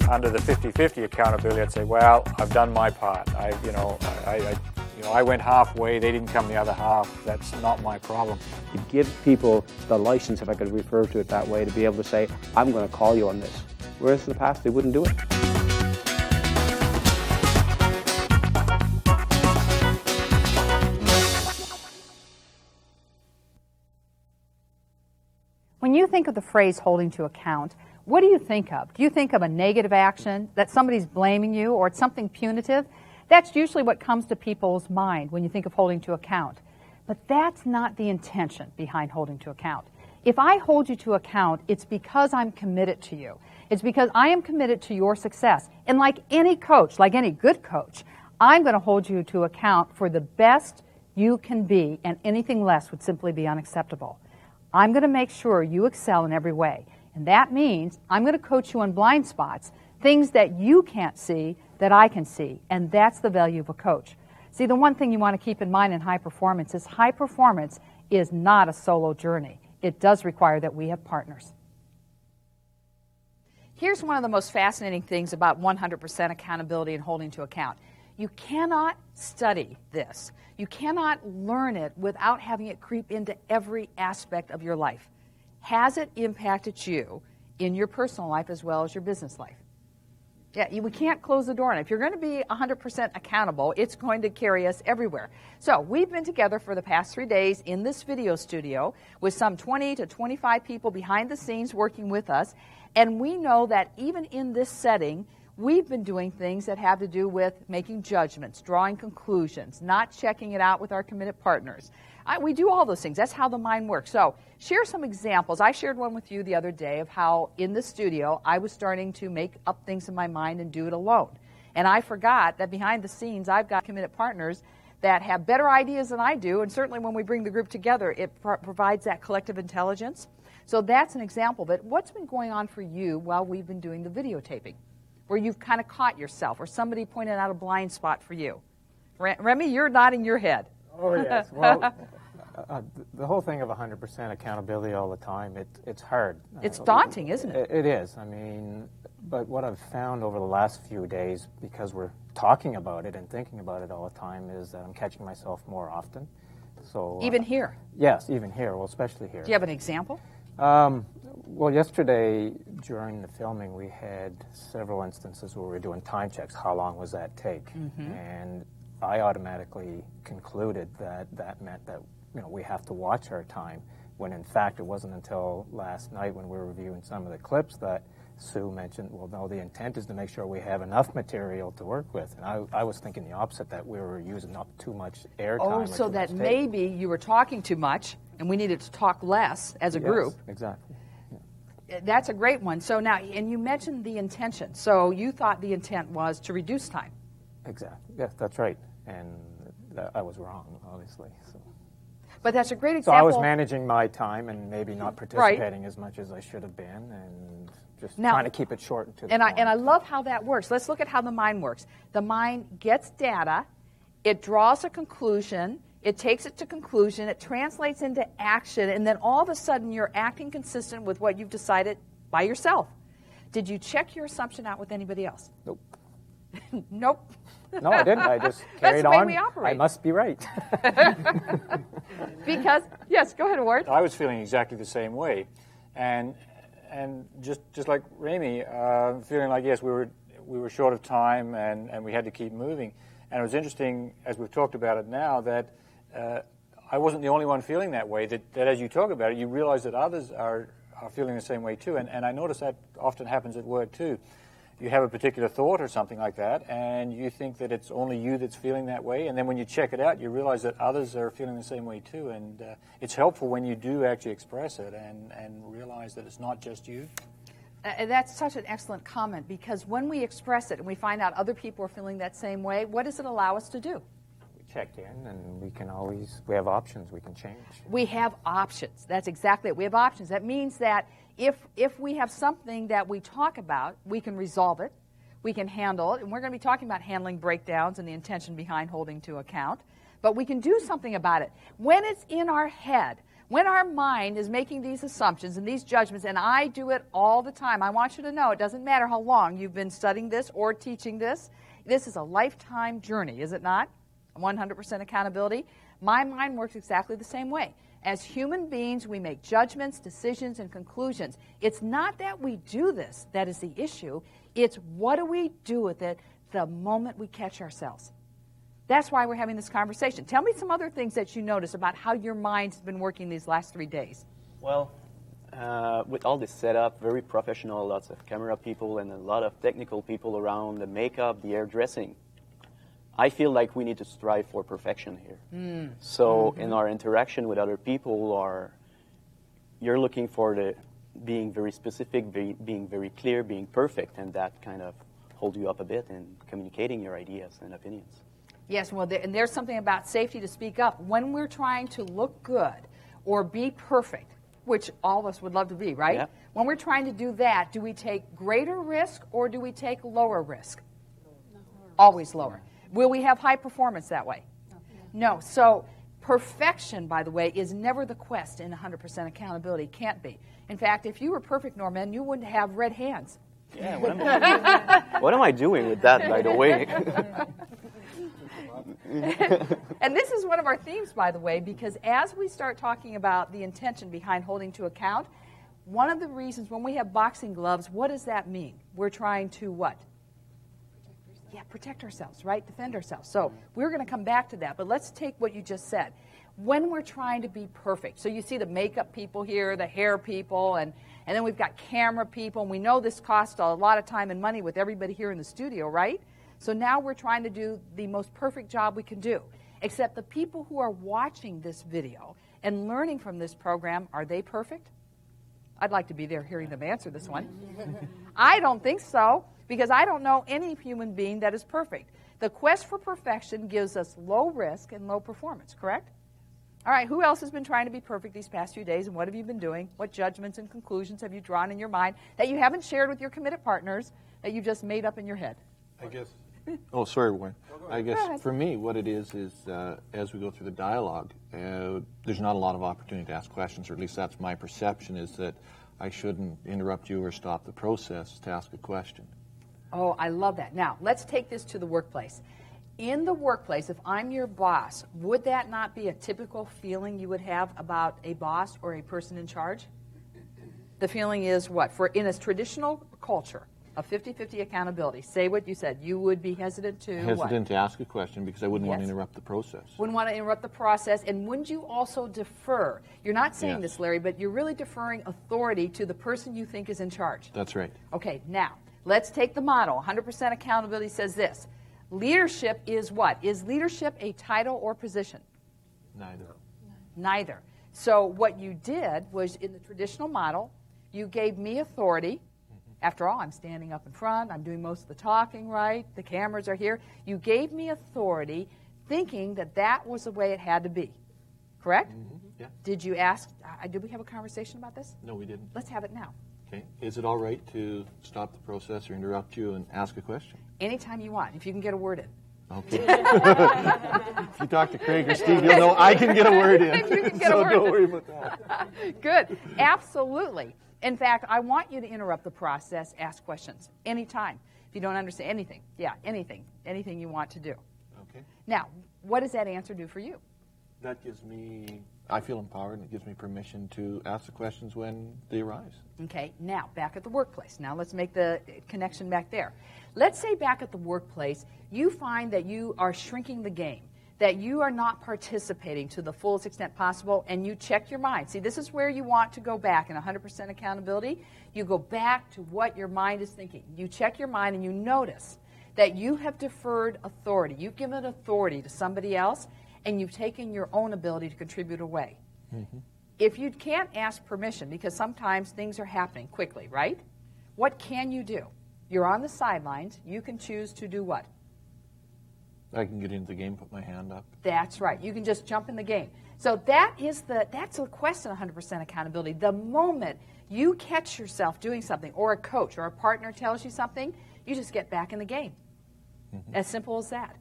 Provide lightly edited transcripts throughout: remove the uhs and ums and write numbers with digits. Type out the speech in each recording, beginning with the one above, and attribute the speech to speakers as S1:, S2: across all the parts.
S1: under the 50-50 accountability, I'd say, well, I've done my part. I went halfway, they didn't come the other half. That's not my problem.
S2: It gives people the license, if I could refer to it that way, to be able to say, I'm going to call you on this. Whereas in the past, they wouldn't do it.
S3: When you think of the phrase holding to account, what do you think of? Do you think of a negative action, that somebody's blaming you, or it's something punitive? That's usually what comes to people's mind when you think of holding to account. But that's not the intention behind holding to account. If I hold you to account, it's because I'm committed to you. It's because I am committed to your success. And like any coach, like any good coach, I'm going to hold you to account for the best you can be, and anything less would simply be unacceptable. I'm going to make sure you excel in every way. And that means I'm going to coach you on blind spots, things that you can't see that I can see. And that's the value of a coach. See, the one thing you want to keep in mind in high performance is not a solo journey. It does require that we have partners. Here's one of the most fascinating things about 100% accountability and holding to account. You cannot study this. You cannot learn it without having it creep into every aspect of your life. Has it impacted you in your personal life as well as your business life? Yeah, we can't close the door on it. If you're going to be 100% accountable, it's going to carry us everywhere. So we've been together for the past 3 days in this video studio with some 20 to 25 people behind the scenes working with us. And we know that even in this setting, we've been doing things that have to do with making judgments, drawing conclusions, not checking it out with our committed partners. We do all those things. That's how the mind works. So share some examples. I shared one with you the other day of how in the studio I was starting to make up things in my mind and do it alone. And I forgot that behind the scenes I've got committed partners that have better ideas than I do, and certainly when we bring the group together, it provides that collective intelligence. So that's an example. But what's been going on for you while we've been doing the videotaping, where you've kind of caught yourself or somebody pointed out a blind spot for you? Remy, you're nodding your head.
S4: Oh, yes. Well, the whole thing of 100% accountability all the time, it's hard.
S3: It's daunting, isn't it?
S4: It is. I mean, but what I've found over the last few days, because we're talking about it and thinking about it all the time, is that I'm catching myself more often. So
S3: even here?
S4: Yes, even here. Well, especially here.
S3: Do you have an example?
S4: Well, yesterday during the filming, we had several instances where we were doing time checks. How long was that take? Mm-hmm. And I automatically concluded that meant that we have to watch our time, when in fact it wasn't until last night when we were reviewing some of the clips that Sue mentioned, well, no, the intent is to make sure we have enough material to work with. And I was thinking the opposite, that we were using up too much airtime.
S3: Oh, so that maybe you were talking too much and we needed to talk less as a group.
S4: Exactly. Yeah.
S3: That's a great one. So now, and you mentioned the intention. So you thought the intent was to reduce time.
S4: Exactly. Yes, that's right. And I was wrong, obviously. So.
S3: But that's a great example.
S4: So I was managing my time and maybe not participating as much as I should have been, and just trying to keep it short and to the point.
S3: And I love how that works. Let's look at how the mind works. The mind gets data, it draws a conclusion, it takes it to conclusion, it translates into action, and then all of a sudden you're acting consistent with what you've decided by yourself. Did you check your assumption out with anybody else?
S4: Nope.
S3: Nope.
S4: No, I didn't. I just carried on.
S3: That's the way we operate.
S4: I must be right.
S3: Because, yes, go ahead, Ward.
S1: I was feeling exactly the same way. And just like Remy, feeling like, yes, we were short of time and we had to keep moving. And it was interesting, as we've talked about it now, that I wasn't the only one feeling that way, that as you talk about it, you realize that others are feeling the same way too. And I notice that often happens at work too. You have a particular thought or something like that, and you think that it's only you that's feeling that way, and then when you check it out, you realize that others are feeling the same way too, and it's helpful when you do actually express it and realize that it's not just you.
S3: That's such an excellent comment, because when we express it and we find out other people are feeling that same way, what does it allow us to do?
S4: Check in, and we have options, we can change.
S3: We have options. That's exactly it. We have options. That means that if we have something that we talk about, we can resolve it, we can handle it, and we're going to be talking about handling breakdowns and the intention behind holding to account, but we can do something about it. When it's in our head, When our mind is making these assumptions and these judgments, and I do it all the time, I want you to know it doesn't matter how long you've been studying this or teaching this. This is a lifetime journey, is it not? 100% accountability. My mind works exactly the same way. As human beings, we make judgments, decisions, and conclusions. It's not that we do this that is the issue. It's what do we do with it the moment we catch ourselves. That's why we're having this conversation. Tell me some other things that you notice about how your mind's been working these last 3 days.
S5: Well, with all this setup, very professional, lots of camera people and a lot of technical people around, the makeup, the hairdressing, I feel like we need to strive for perfection here. So in our interaction with other people, you're looking for the being very specific, being very clear, being perfect, and that kind of hold you up a bit in communicating your ideas and opinions.
S3: Yes, well, and there's something about safety to speak up. When we're trying to look good or be perfect, which all of us would love to be, right?
S5: Yeah.
S3: When we're trying to do that, do we take greater risk or do we take lower risk? Always lower. Will we have high performance that way? No. So perfection, by the way, is never the quest in 100% accountability. Can't be. In fact, if you were perfect, Norman, you wouldn't have red hands.
S5: Yeah, what am I doing with that, by the way?
S3: And this is one of our themes, by the way, because as we start talking about the intention behind holding to account, one of the reasons when we have boxing gloves, what does that mean? We're trying to what? Protect ourselves, right? Defend ourselves. So we're going to come back to that, but let's take what you just said. When we're trying to be perfect, so you see the makeup people here, the hair people, and then we've got camera people, and we know this costs a lot of time and money with everybody here in the studio, right? So now we're trying to do the most perfect job we can do. Except the people who are watching this video and learning from this program, are they perfect? I'd like to be there hearing them answer this one. I don't think so, because I don't know any human being that is perfect. The quest for perfection gives us low risk and low performance, correct? All right, who else has been trying to be perfect these past few days, and what have you been doing? What judgments and conclusions have you drawn in your mind that you haven't shared with your committed partners, that you just made up in your head?
S6: I guess. Oh, sorry, Warren. I guess for me, what it is as we go through the dialogue, there's not a lot of opportunity to ask questions, or at least that's my perception, is that I shouldn't interrupt you or stop the process to ask a question.
S3: Oh, I love that. Now, let's take this to the workplace. In the workplace, if I'm your boss, would that not be a typical feeling you would have about a boss or a person in charge? The feeling is what? In a traditional culture of 50-50 accountability, say what you said. You would be hesitant to
S6: Hesitant to ask a question because I wouldn't want to interrupt the process.
S3: Wouldn't want to interrupt the process. And wouldn't you also defer? You're not saying this, Larry, but you're really deferring authority to the person you think is in charge.
S6: That's right.
S3: Okay, now, let's take the model. 100% accountability says this. Leadership is what? Is leadership a title or position? Neither. So what you did was, in the traditional model, you gave me authority. After all, I'm standing up in front. I'm doing most of the talking, right? The cameras are here. You gave me authority thinking that that was the way it had to be. Correct?
S6: Mm-hmm. Yeah.
S3: Did you ask, did we have a conversation about this?
S6: No, we didn't.
S3: Let's have it now.
S6: Okay. Is it all right to stop the process or interrupt you and ask a question?
S3: Anytime you want, if you can get a word in.
S6: Okay. If you talk to Craig or Steve, you'll know I can get a word in.
S3: You can get
S6: so
S3: a word
S6: don't
S3: in.
S6: worry about that.
S3: Good. Absolutely. In fact, I want you to interrupt the process, ask questions anytime. If you don't understand anything, anything you want to do.
S6: Okay.
S3: Now, what does that answer do for you?
S6: That gives me, I feel empowered, and it gives me permission to ask the questions when they arise.
S3: Okay, now, back at the workplace. Now, let's make the connection back there. Let's say back at the workplace, you find that you are shrinking the game, that you are not participating to the fullest extent possible, and you check your mind. See, this is where you want to go back in 100% accountability. You go back to what your mind is thinking. You check your mind, and you notice that you have deferred authority. You've given authority to somebody else, and you've taken your own ability to contribute away. Mm-hmm. If you can't ask permission, because sometimes things are happening quickly, right? What can you do? You're on the sidelines. You can choose to do what?
S6: I can get into the game, put my hand up.
S3: That's right. You can just jump in the game. So that's a quest in 100% accountability. The moment you catch yourself doing something, or a coach or a partner tells you something, you just get back in the game. Mm-hmm. As simple as that.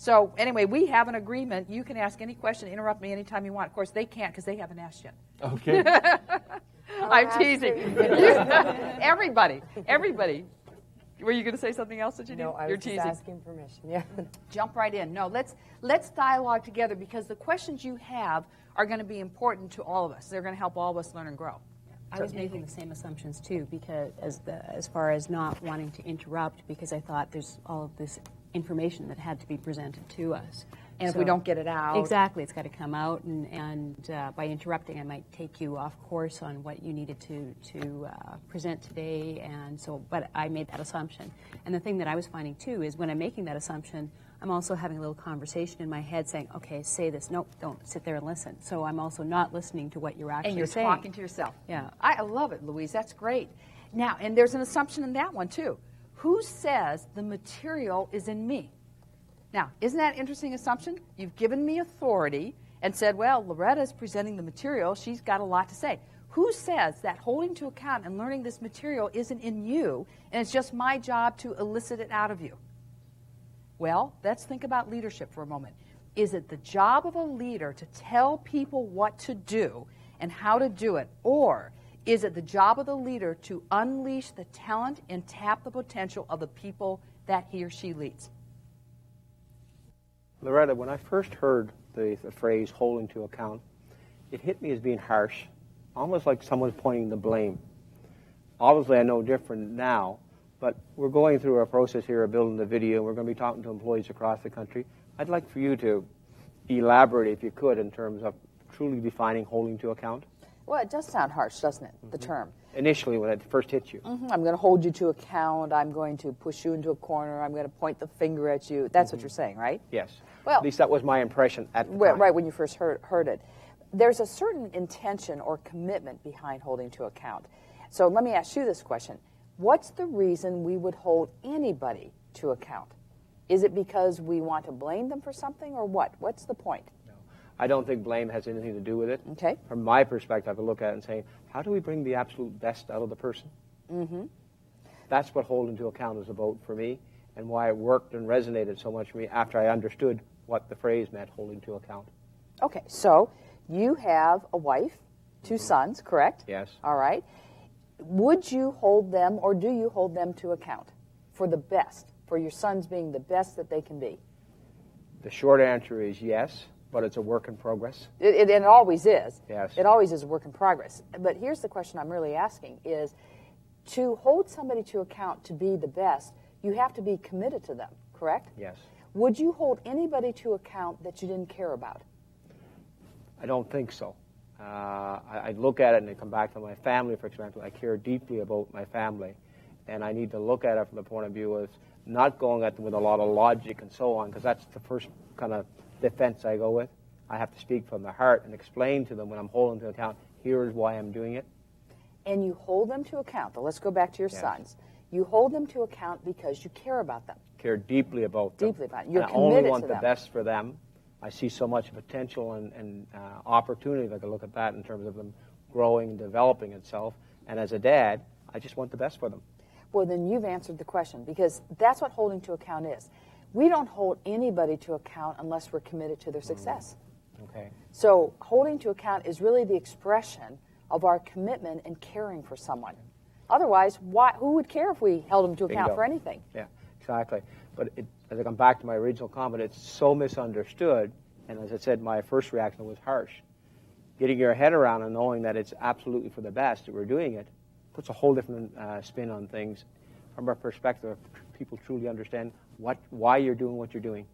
S3: So anyway, we have an agreement. You can ask any question, interrupt me anytime you want. Of course, they can't because they haven't asked yet.
S6: Okay.
S3: I'm teasing. Everybody. Were you going to say something else that you
S7: No,
S3: did?
S7: I
S3: You're
S7: was just
S3: teasing.
S7: asking permission. Yeah.
S3: Jump right in. No, let's dialogue together because the questions you have are going to be important to all of us. They're going to help all of us learn and grow.
S8: I was making the same assumptions too, because as far as not wanting to interrupt, because I thought there's all of this information that had to be presented to us.
S3: And if we don't get it out.
S8: Exactly, it's got to come out, and by interrupting, I might take you off course on what you needed to present today, and so, but I made that assumption. And the thing that I was finding too is when I'm making that assumption, I'm also having a little conversation in my head saying, okay, say this. Nope, don't sit there and listen. So I'm also not listening to what you're actually saying.
S3: And you're talking to yourself.
S8: Yeah.
S3: I love it, Louise. That's great. Now, and there's an assumption in that one, too. Who says the material is in me? Now, isn't that an interesting assumption? You've given me authority and said, well, Loretta's presenting the material. She's got a lot to say. Who says that holding to account and learning this material isn't in you, and it's just my job to elicit it out of you? Well, let's think about leadership for a moment. Is it the job of a leader to tell people what to do and how to do it? Or is it the job of the leader to unleash the talent and tap the potential of the people that he or she leads?
S2: Loretta, when I first heard the phrase holding to account, it hit me as being harsh, almost like someone's pointing the blame. Obviously, I know different now, but we're going through a process here of building the video, and we're going to be talking to employees across the country. I'd like for you to elaborate, if you could, in terms of truly defining holding to account.
S9: Well, it does sound harsh, doesn't it, the term?
S2: Initially, when it first hit you.
S9: I'm going to hold you to account. I'm going to push you into a corner. I'm going to point the finger at you. That's what you're saying, right?
S2: Yes.
S9: Well,
S2: at least that was my impression at the time.
S9: Right, when you first heard it. There's a certain intention or commitment behind holding to account. So let me ask you this question. What's the reason we would hold anybody to account? Is it because we want to blame them for something, or what? What's the point?
S2: No. I don't think blame has anything to do with it.
S9: Okay.
S2: From my perspective, I look at it and say, how do we bring the absolute best out of the person?
S9: Mm-hmm.
S2: That's what holding to account is about for me, and why it worked and resonated so much for me after I understood what the phrase meant, holding to account.
S9: Okay, so you have a wife, 2 sons, correct?
S2: Yes.
S9: All right. Would you hold them, or do you hold them to account for the best, for your sons being the best that they can be?
S2: The short answer is yes, but it's a work in progress.
S9: It always is.
S2: Yes.
S9: It always is a work in progress. But here's the question I'm really asking is, to hold somebody to account to be the best, you have to be committed to them, correct?
S2: Yes.
S9: Would you hold anybody to account that you didn't care about?
S2: I don't think so. I look at it and I come back to my family, for example. I care deeply about my family, and I need to look at it from the point of view of not going at them with a lot of logic and so on, because that's the first kind of defense I go with. I have to speak from the heart and explain to them when I'm holding to account, here's why I'm doing it.
S9: And you hold them to account. Now, let's go back to your
S2: Yes.
S9: sons. You hold them to account because you care about them.
S2: Care deeply about them.
S9: Deeply about it. You're
S2: and I only
S9: committed
S2: want
S9: to
S2: the
S9: them.
S2: best for them. I see so much potential and opportunity, if I could look at that in terms of them growing and developing itself. And as a dad, I just want the best for them.
S9: Well, then you've answered the question, because that's what holding to account is. We don't hold anybody to account unless we're committed to their success.
S2: Okay.
S9: So holding to account is really the expression of our commitment and caring for someone. Otherwise, who would care if we held them to account
S2: Bingo.
S9: for anything?
S2: Yeah, exactly. But as I come back to my original comment, it's so misunderstood, and as I said, my first reaction was harsh. Getting your head around and knowing that it's absolutely for the best that we're doing it puts a whole different spin on things from a perspective of people truly understand why you're doing what you're doing.